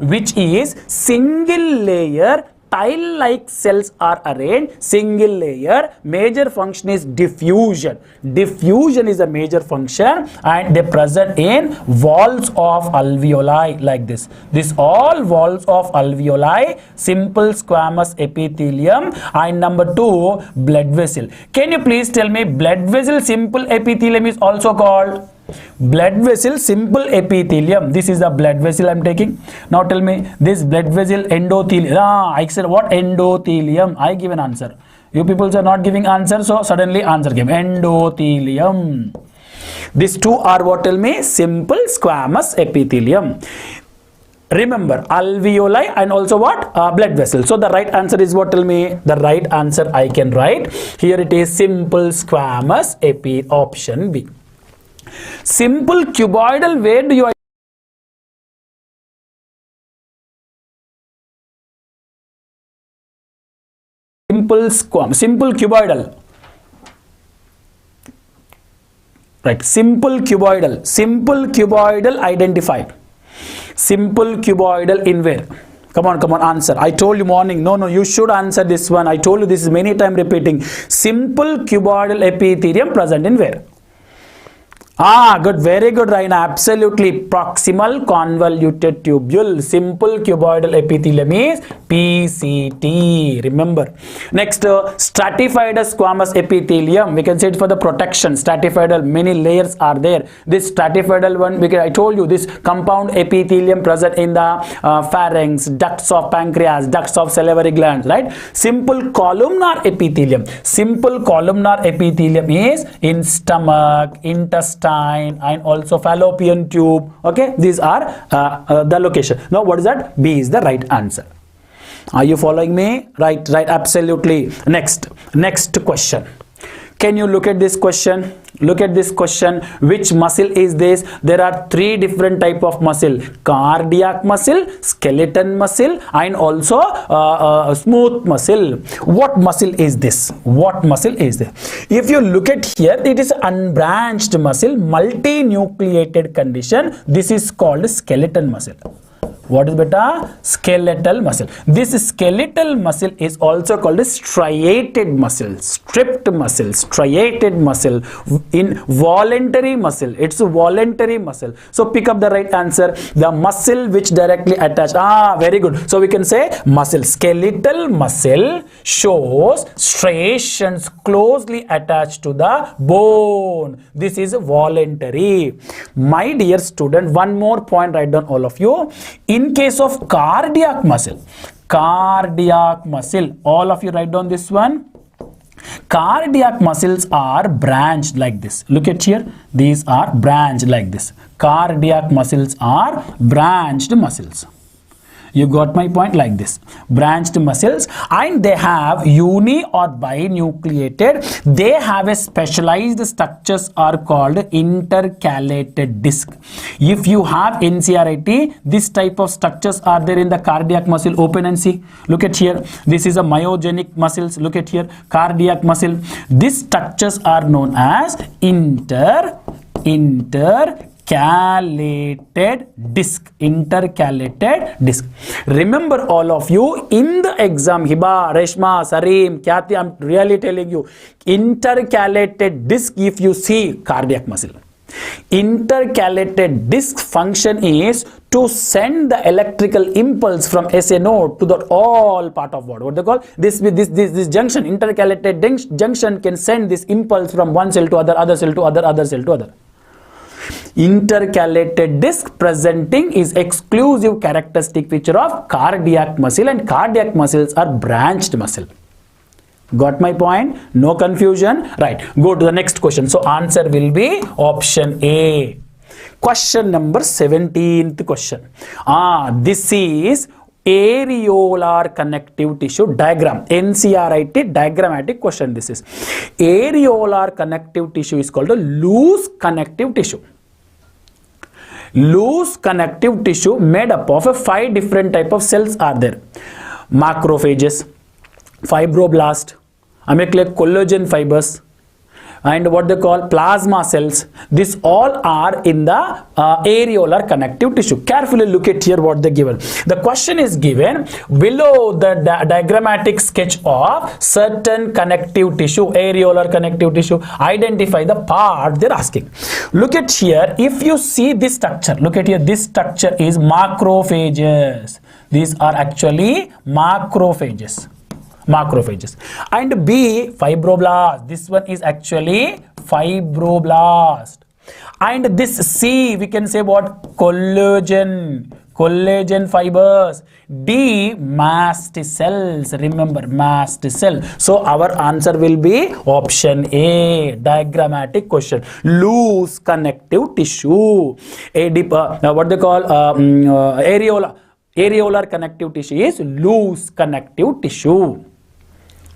which is single layer tile-like cells are arranged, single layer. Major function is diffusion. Diffusion is a major function and they present in walls of alveoli like this. This all walls of alveoli, simple squamous epithelium. And number 2, blood vessel. Can you please tell me blood vessel simple epithelium is also called? Blood vessel simple epithelium. This is the blood vessel I am taking. Now tell me this blood vessel endothelium. I said what? Endothelium. I give an answer. You people are not giving answer, so suddenly answer came. Endothelium. These two are what? Tell me, simple squamous epithelium. Remember alveoli and also what? Blood vessel. So the right answer is what? Tell me the right answer I can write. Here it is simple squamous option B. Simple cuboidal, where do you simple cuboidal, right? Simple cuboidal identified. Simple cuboidal in where? Come on, answer. I told you morning. No, you should answer this one. I told you this is many times repeating. Simple cuboidal epithelium present in where? Good, very good, Raina. Absolutely. Proximal convoluted tubule. Simple cuboidal epithelium is PCT. Remember. Next, stratified squamous epithelium. We can say it for the protection. Stratified, many layers are there. This stratified one, because I told you this compound epithelium present in the pharynx, ducts of pancreas, ducts of salivary glands, right? Simple columnar epithelium. Simple columnar epithelium is in stomach, intestine, and also fallopian tube. Okay, these are the location. Now what is that? B is the right answer. Are you following me? Right, absolutely. Next question. Can you look at this question? Look at this question. Which muscle is this? There are three different type of muscle: cardiac muscle, skeleton muscle, and also smooth muscle. What muscle is this? What muscle is this? If you look at here, it is unbranched muscle, multinucleated condition. This is called skeleton muscle. What is beta? Skeletal muscle. This skeletal muscle is also called a striated muscle, stripped muscle, striated muscle, involuntary muscle. It's a voluntary muscle. So pick up the right answer. The muscle which directly attached. Very good. So we can say muscle. Skeletal muscle shows striations closely attached to the bone. This is voluntary. My dear student, one more point, write down all of you. In case of cardiac muscle, all of you write down this one. Cardiac muscles are branched like this. Look at here. These are branched like this. Cardiac muscles are branched muscles. You got my point, like this. Branched muscles, and they have uni or binucleated. They have a specialized structures are called intercalated disc. If you have NCRT, this type of structures are there in the cardiac muscle. Open and see. Look at here. This is a myogenic muscles. Look at here. Cardiac muscle. These structures are known as intercalated disc. Remember, all of you, in the exam, Hiba, Reshma, Sareem, Khyati, I'm really telling you, intercalated disc, if you see cardiac muscle, intercalated disc function is to send the electrical impulse from SA node to the all part of what they call this junction. Intercalated junction can send this impulse from one cell to other cell to other cell to other. Intercalated disc presenting is exclusive characteristic feature of cardiac muscle, and cardiac muscles are branched muscle. Got my point? No confusion? Right. Go to the next question. So answer will be option A. Question number 17th question. This is areolar connective tissue diagram. NCRT diagrammatic question. This is areolar connective tissue is called a loose connective tissue. Loose connective tissue made up of 5 different type of cells are there. Macrophages, fibroblast, collagen fibers, and what they call plasma cells. These all are in the areolar connective tissue. Carefully look at here what they given. The question is given below the diagrammatic sketch of certain connective tissue, areolar connective tissue. Identify the part they're asking. Look at here. If you see this structure, look at here. This structure is macrophages. These are actually macrophages. And B, fibroblast. This one is actually fibroblast. And this C, we can say what? Collagen fibers. D, mast cells. Remember, mast cell. So our answer will be option A. Diagrammatic question. Loose connective tissue. What they call areolar connective tissue is loose connective tissue.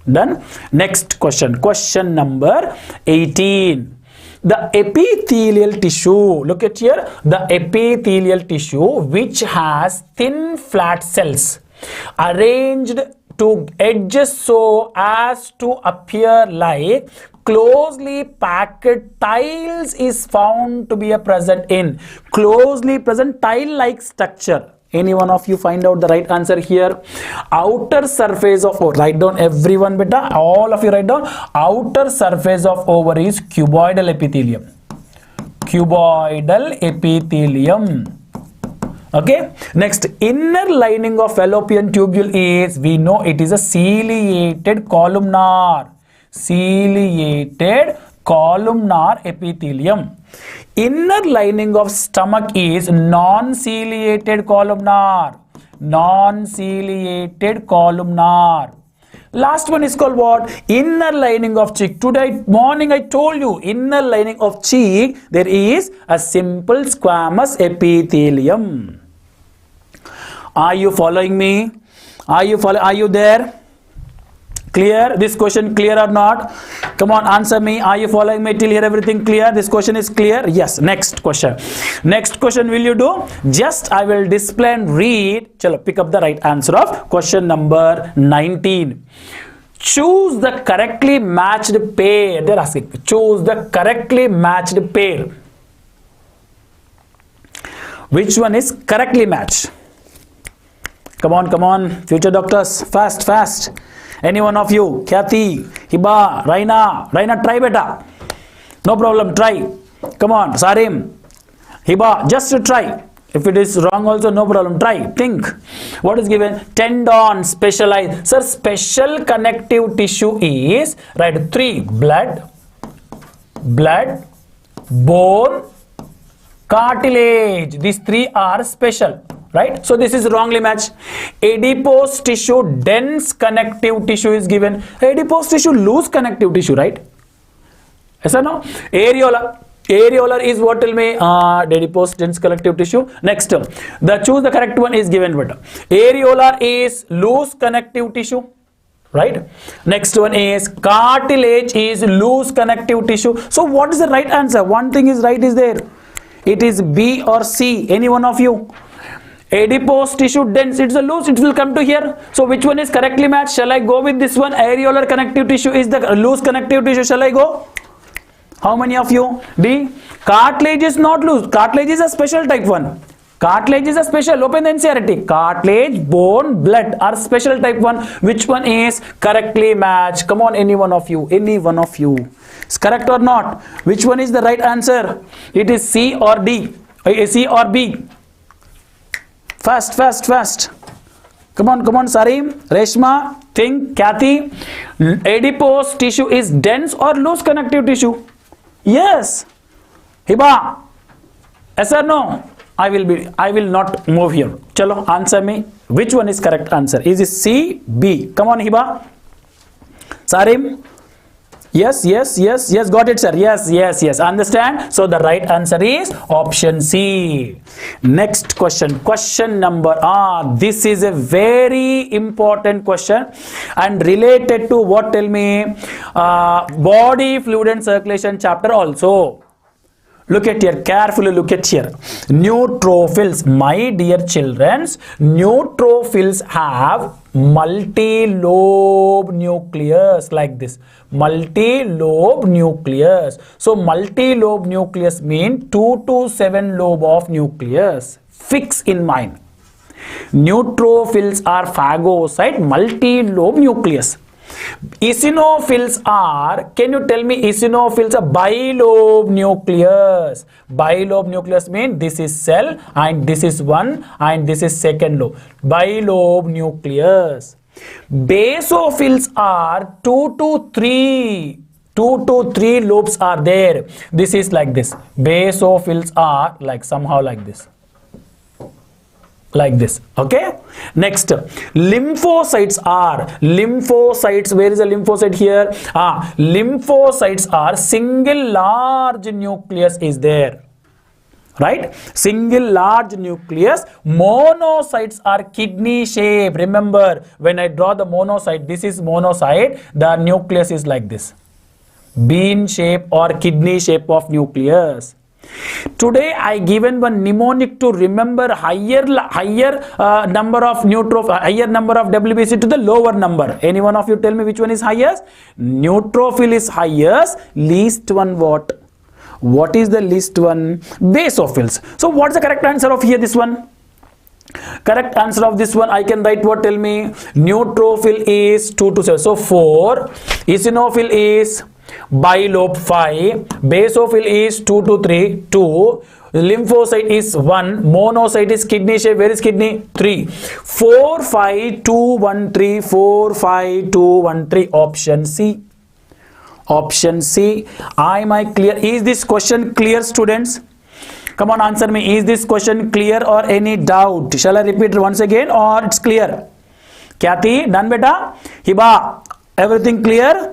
Done. Next question. Question number 18. The epithelial tissue. Look at here. The epithelial tissue which has thin flat cells arranged to edges so as to appear like closely packed tiles is found to be present in closely present tile-like structure. Any one of you find out the right answer here? Outer surface of ovary. Write down everyone, beta. All of you write down. Outer surface of ovary is cuboidal epithelium. Cuboidal epithelium. Okay. Next, inner lining of fallopian tubule is, we know it is a ciliated columnar. Ciliated columnar epithelium. Inner lining of stomach is non-ciliated columnar. Non-ciliated columnar. Last one is called what? Inner lining of cheek. Today morning I told you, inner lining of cheek, there is a simple squamous epithelium. Are you following me? Are you there? Clear? This question clear or not? Come on, answer me. Are you following me till here? Everything clear? This question is clear? Yes. Next question. Next question will you do? Just I will display and read. Chalo, pick up the right answer of question number 19. Choose the correctly matched pair. They're asking. Choose the correctly matched pair. Which one is correctly matched? Come on, future doctors, fast. Any one of you, Kathy, Hiba, Raina, try beta. No problem, try. Come on, Sarim, Hiba, just try. If it is wrong also, no problem, try. Think. What is given? Tendon, specialized. Sir, special connective tissue is, right, 3. Blood, bone, cartilage. These 3 are special. Right? So this is wrongly matched. Adipose tissue, dense connective tissue is given. Adipose tissue, loose connective tissue, right? Yes or no? Areolar is what? Tell me. Adipose, dense connective tissue. Next, choose the correct one is given. But areolar is loose connective tissue. Right? Next one is cartilage is loose connective tissue. So what is the right answer? One thing is right is there. It is B or C. Any one of you? Adipose tissue dense, it's a loose, it will come to here. So which one is correctly matched? Shall I go with this one? Areolar connective tissue is the loose connective tissue. Shall I go? How many of you? D. Cartilage is not loose. Cartilage is a special type one. Cartilage is a special. Open the NCERT. Cartilage, bone, blood are special type one. Which one is correctly matched? Come on, any one of you. Any one of you. Is correct or not? Which one is the right answer? It is C or D. C or B. Fast. Come on, Sarim, Reshma, think, Kathy. Adipose tissue is dense or loose connective tissue? Yes. Hiba, yes or no? I will not move here. Chalo, answer me. Which one is correct answer? Is it C, B? Come on, Hiba. Sarim. Yes, got it, sir. Yes, understand. So the right answer is option C. Next question, question number, this is a very important question and related to what? Tell me, body fluid and circulation chapter also. Look at here, carefully look at here. Neutrophils, my dear children, neutrophils have multi-lobe nucleus like this. Multi-lobe nucleus. So multi-lobe nucleus means 2 to 7 lobe of nucleus. Fix in mind. Neutrophils are phagocyte, multi-lobe nucleus. Eosinophils are, can you tell me, eosinophils are bilobe nucleus. Bilobe nucleus means this is cell and this is one and this is second lobe. Bilobe nucleus. Basophils are 2 to 3 lobes are there. This is like this. Basophils are like somehow like this. Like this. Okay. Next, lymphocytes are, where is the lymphocyte here? Lymphocytes are single large nucleus is there. Right? Single large nucleus. Monocytes are kidney shape. Remember, when I draw the monocyte, this is monocyte, the nucleus is like this. Bean shape or kidney shape of nucleus. Today I given one mnemonic to remember higher number of neutrophil, higher number of WBC to the lower number. Any one of you tell me which one is highest? Neutrophil is highest. Least one what? What is the least one? Basophils. So what's the correct answer of here? This one. Correct answer of this one I can write what? Tell me. Neutrophil is 2 to 7. So 4. Eosinophil is bilobe 5. Basophil is 2 to 3. 2. Lymphocyte is 1. Monocyte is kidney shape. Where is kidney? 3. 4, 5, 2, 1, 3. 4, 5, 2, 1, 3. Option C. Option C. Am I clear? Is this question clear, students? Come on, answer me. Is this question clear or any doubt? Shall I repeat once again or it's clear? Kathy, done beta? Hiba, everything clear?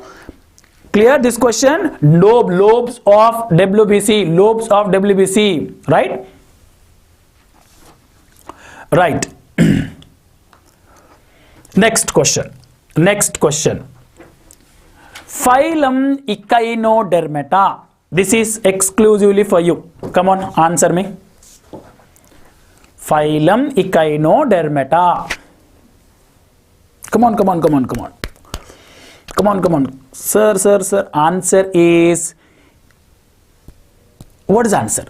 Clear this question? Lobes of WBC. Lobes of WBC. Right? Right. Next question. Next question. Phylum Echinodermata. This is exclusively for you. Come on, answer me. Phylum Echinodermata. Come on. Sir. Answer is, what is the answer?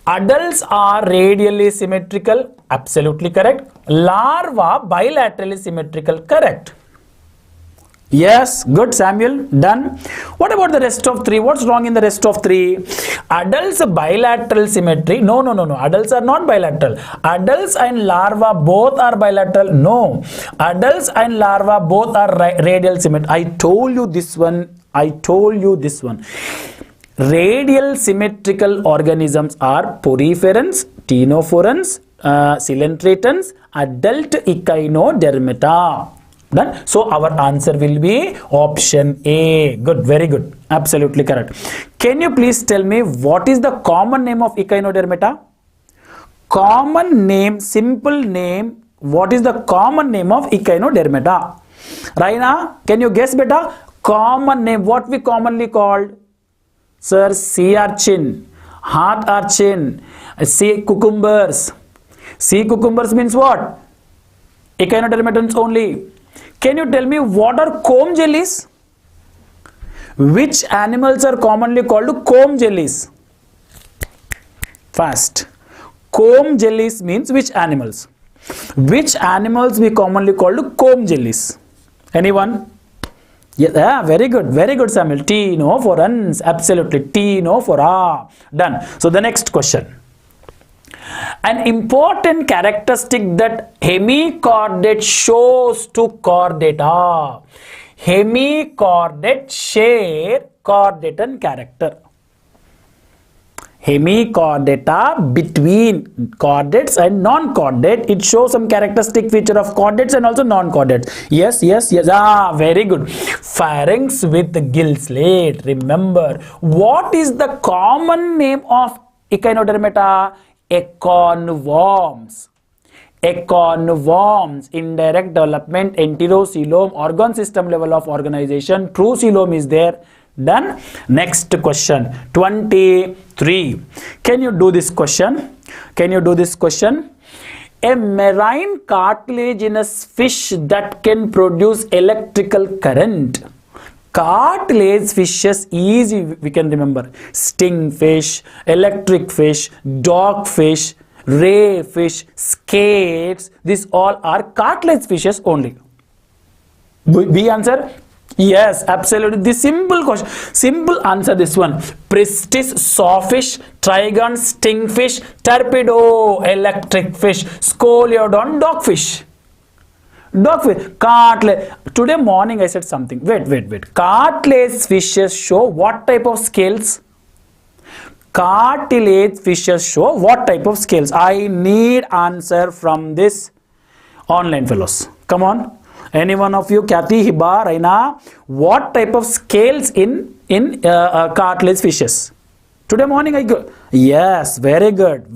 Adults are radially symmetrical. Absolutely correct. Larva bilaterally symmetrical. Correct. Yes, good, Samuel. Done. What about the rest of three? What's wrong in the rest of three? Adults bilateral symmetry. No. Adults are not bilateral. Adults and larva both are bilateral. No. Adults and larva both are radial symmetry. I told you this one. Radial symmetrical organisms are poriferans, ctenophorans, coelentratans, adult echinodermata. Done. So our answer will be option A. Good, very good. Absolutely correct. Can you please tell me what is the common name of echinodermata? Common name, simple name. What is the common name of echinodermata? Raina, can you guess beta? Common name, what we commonly called? Sir, sea urchin, heart urchin, sea cucumbers. Sea cucumbers means what? Echinodermatans only. Can you tell me what are comb jellies? Which animals are commonly called comb jellies? Fast. Comb jellies means which animals? Which animals we commonly called comb jellies? Anyone? Yeah, very good, Samuel. Ctenophorans. Absolutely. Ctenophora. Done. So the next question. An important characteristic that hemichordate shows to chordata. Hemichordate share chordaton character. Hemichordata between chordates and non-chordate. It shows some characteristic feature of chordates and also non-chordates. Yes. Very good. Pharynx with the gill slate. Remember, what is the common name of echinodermata? Econworms. Econworms. Indirect development, enterocoelom, organ system level of organization. True coelom is there. Done. Next question. 23. Can you do this question? A marine cartilaginous fish that can produce electrical current. Cartilage fishes, easy we can remember. Stingfish, electric fish, dogfish, ray fish, skates. These all are cartilage fishes only. B answer? Yes, absolutely. The simple question, simple answer this one. Pristis, sawfish, trigon, stingfish, torpedo, electric fish, scoliodon, dogfish. Dogfish, cartilage. Today morning I said something. Wait. Cartilage fishes show what type of scales? Cartilage fishes show what type of scales? I need answer from this online fellows. Come on. Any one of you, Kathy, Hiba, Raina, what type of scales in cartilage fishes? Today morning I go. Yes, very good.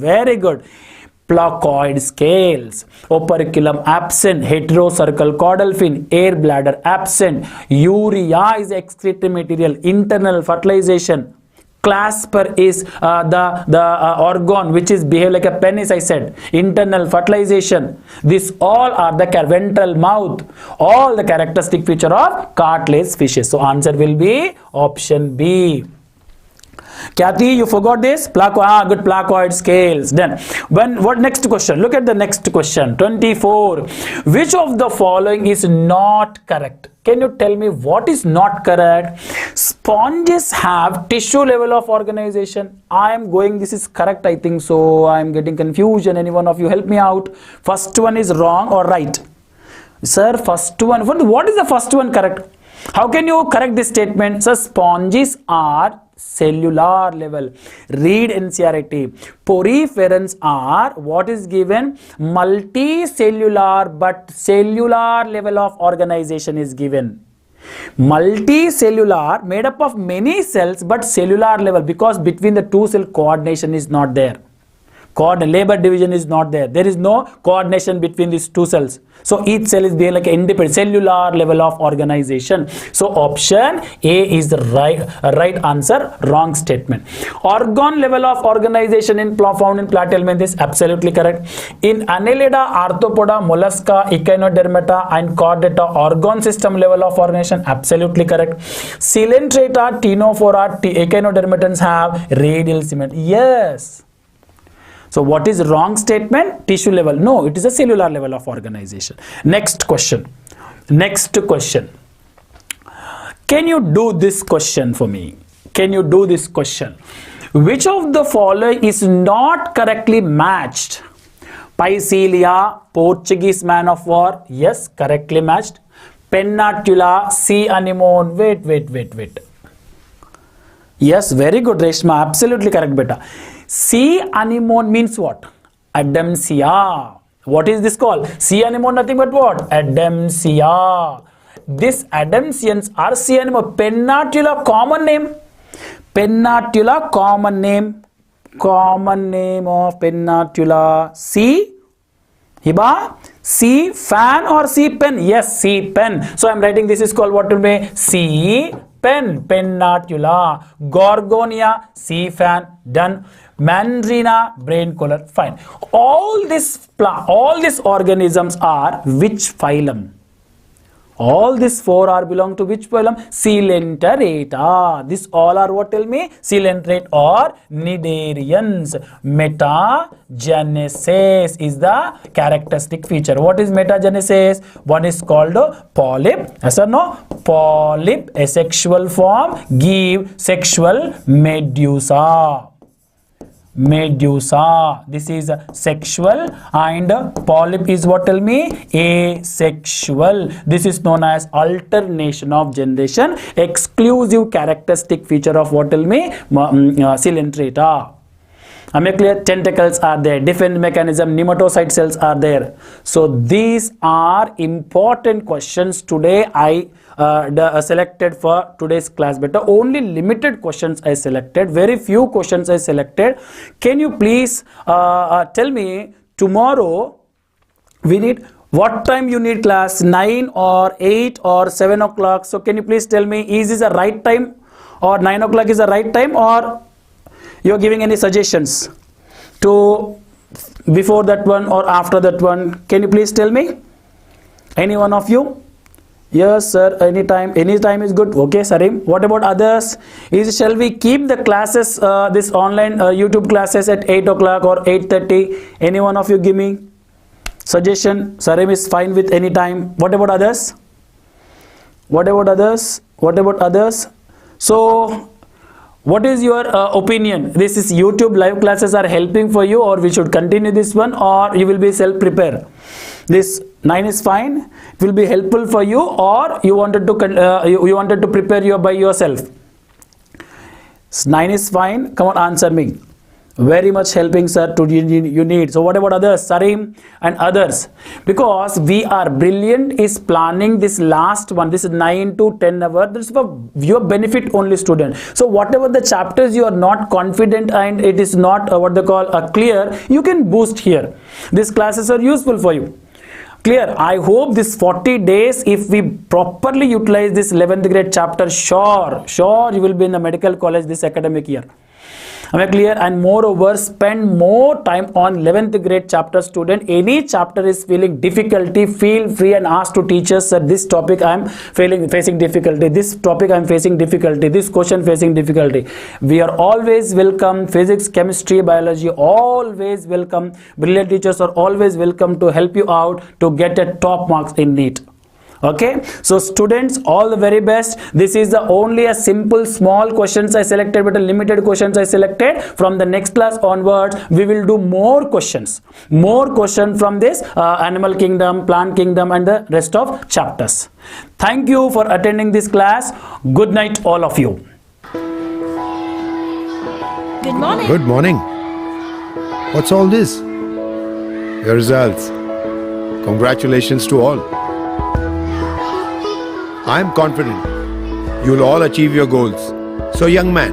Placoid scales, operculum absent, heterocercal caudal fin, air bladder absent, urea is excretory material, internal fertilization, clasper is the organ which is behave like a penis, I said, internal fertilization. This all are the ventral mouth, all the characteristic feature of cartilage fishes. So answer will be option B. Kathy, you forgot this? Good, placoid scales. Then, what next question? Look at the next question. 24. Which of the following is not correct? Can you tell me what is not correct? Sponges have tissue level of organization. I am going, this is correct, I think so. I am getting confusion. Any one of you help me out? First one is wrong or right? Sir, first one. What is the first one correct? How can you correct this statement? So, sponges are cellular level. Read NCERT. Poriferans are, what is given? Multicellular, but cellular level of organization is given. Multicellular, made up of many cells, but cellular level, because between the two cell coordination is not there. labor division is not there. There is no coordination between these two cells. So each cell is there like an independent cellular level of organization. So option A is the right answer. Wrong statement. Organ level of organization found in platy helminth is absolutely correct. In Annelida, Arthropoda, Mollusca, Echinodermata and Chordata, organ system level of organization absolutely correct. Coelenterata, Ctenophora, Echinodermatans have radial cement. Yes. So what is wrong statement? Tissue level. No, it is a cellular level of organization. Next question. Can you do this question for me? Can you do this question? Which of the following is not correctly matched? Pycelia, Portuguese man of war. Yes, correctly matched. Pennatula, sea anemone. Wait. Yes, very good, Reshma. Absolutely correct, beta. Sea anemone means what? Adamsia. What is this called? Sea anemone, nothing but what? Adamsia. This Adamsians are sea anemone. Pennatula, common name. Pennatula, common name. Common name of Pennatula. Sea Hiba, sea fan or sea pen? Yes, sea pen. So I am writing this is called what will be sea pen. Pennatula. Gorgonia, sea fan. Done. Mandrina, brain color. Fine. All these organisms are which phylum? All these four are belong to which phylum? Coelenterata. This all are what? Tell me. Coelenterate or Cnidarians. Metagenesis is the characteristic feature. What is metagenesis? One is called polyp. Yes or no? Polyp, asexual form, give sexual medusa. This is sexual and polyp is what? Tell me. Asexual. This is known as alternation of generation. Exclusive characteristic feature of what? Tell me. Coelenterata. Am I clear? Tentacles are there. Defense mechanism, nematocyte cells are there. So these are important questions today I selected for today's class. But only limited questions I selected. Very few questions I selected. Can you please tell me tomorrow we need what time you need class? 9 or 8 or 7 o'clock? So can you please tell me, is this the right time or 9 o'clock is the right time, or you're giving any suggestions to before that one or after that one? Can you please tell me? Any one of you? Yes, sir. Anytime is good. Okay, Sarim. What about others? Shall we keep the classes, this online YouTube classes at 8 o'clock or 8:30? Any one of you give me suggestion. Sarim is fine with any time. What about others? So what is your opinion? This is YouTube live classes are helping for you, or we should continue this one, or you will be self-prepare? This 9 is fine. It will be helpful for you, or you wanted to prepare by yourself? 9 is fine. Come on, answer me. Very much helping, sir, to you need. So what about others? Sarim and others. Because we are brilliant is planning this last one. This is 9 to 10 hours. This is for your benefit only, student. So whatever the chapters you are not confident and it is not what they call clear, you can boost here. These classes are useful for you. Clear? I hope this 40 days, if we properly utilize this 11th grade chapter, sure you will be in the medical college this academic year. Am I clear? And moreover, spend more time on 11th grade chapter, student. Any chapter is feeling difficulty, feel free and ask to teachers, sir, this topic I am facing difficulty, this topic I am facing difficulty, this question facing difficulty. We are always welcome. Physics, chemistry, biology, always welcome. Brilliant teachers are always welcome to help you out to get a top marks in NEET. Okay, so students, all the very best. This is the only a simple small questions I selected, but a limited questions I selected. From the next class onwards, we will do more questions from this animal kingdom, plant kingdom and the rest of chapters. Thank you for attending this class. Good night, all of you. Good morning. Good morning. What's all this? Your results. Congratulations to all. I am confident you'll all achieve your goals. So young man,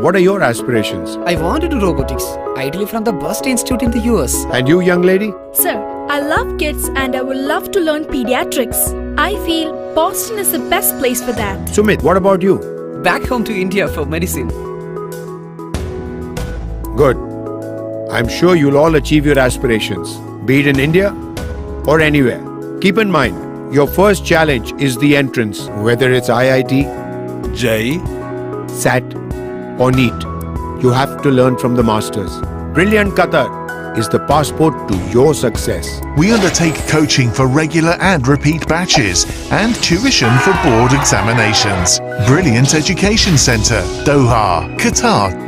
What are your aspirations? I want to do robotics, ideally from the Bust Institute in the US. And you, young lady? Sir, I love kids and I would love to learn pediatrics. I feel Boston is the best place for that. Sumit, what about you? Back home to India for medicine. Good. I'm sure you'll all achieve your aspirations, be it in India or anywhere. Keep in mind, your first challenge is the entrance, whether it's IIT, J. SAT, or NEET. You have to learn from the masters. Brilliant Qatar is the passport to your success. We undertake coaching for regular and repeat batches and tuition for board examinations. Brilliant Education Centre, Doha, Qatar.